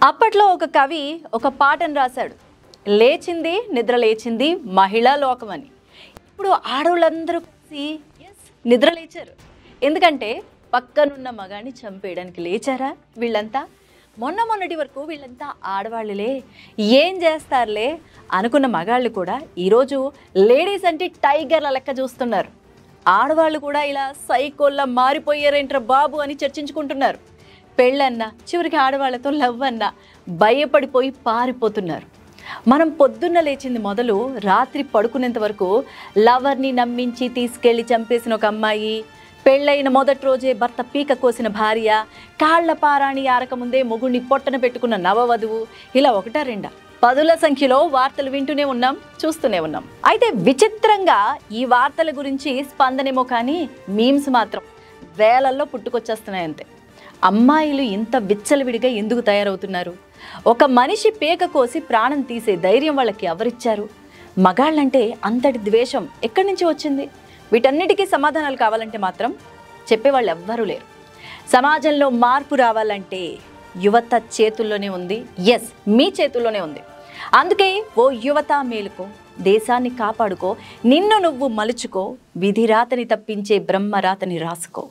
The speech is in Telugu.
అప్పట్లో ఒక కవి ఒక పాటను రాశాడు. లేచింది నిద్ర లేచింది మహిళా లోకం అని. ఇప్పుడు ఆడవాళ్ళందరూ కలిసి నిద్ర లేచారు. ఎందుకంటే పక్కనున్న మగాన్ని చంపేయడానికి లేచారా వీళ్ళంతా? మొన్నటి వరకు వీళ్ళంతా ఆడవాళ్ళులే, ఏం చేస్తారులే అనుకున్న మగాళ్ళు కూడా ఈరోజు లేడీస్ అంటే టైగర్ల లెక్క చూస్తున్నారు. ఆడవాళ్ళు కూడా ఇలా సైకోల్లా మారిపోయారేంట్రా బాబు అని చర్చించుకుంటున్నారు. పెళ్ళన్నా చివరికి ఆడవాళ్లతో లవ్ అన్నా భయపడిపోయి పారిపోతున్నారు. మనం పొద్దున్న లేచింది మొదలు రాత్రి పడుకునేంత వరకు లవర్ని నమ్మించి తీసుకెళ్ళి చంపేసిన ఒక అమ్మాయి, పెళ్ళైన మొదటి రోజే భర్త పీక కోసిన భార్య, కాళ్ల పారాణి ఆరకముందే మొగుడిని పొట్టన పెట్టుకున్న నవవధువు, ఇలా ఒకటా రెండా పదుల సంఖ్యలో వార్తలు వింటూనే ఉన్నాం, చూస్తూనే ఉన్నాం. అయితే విచిత్రంగా ఈ వార్తల గురించి స్పందనేమో కానీ మీమ్స్ మాత్రం వేలల్లో పుట్టుకొచ్చేస్తున్నాయి అంతే. అమ్మాయిలు ఇంత విచ్చలవిడిగా ఎందుకు తయారవుతున్నారు? ఒక మనిషి పేక కోసి ప్రాణం తీసే ధైర్యం వాళ్ళకి ఎవరిచ్చారు? మగాళ్ళంటే అంతటి ద్వేషం ఎక్కడి నుంచి వచ్చింది? వీటన్నిటికీ సమాధానాలు కావాలంటే మాత్రం చెప్పేవాళ్ళు ఎవ్వరూ లేరు. సమాజంలో మార్పు రావాలంటే యువత చేతుల్లోనే ఉంది. ఎస్, మీ చేతుల్లోనే ఉంది. అందుకే ఓ యువత మేలుకో, దేశాన్ని కాపాడుకో, నిన్ను నువ్వు మలుచుకో, విధిరాతని తప్పించే బ్రహ్మరాతని రాసుకో.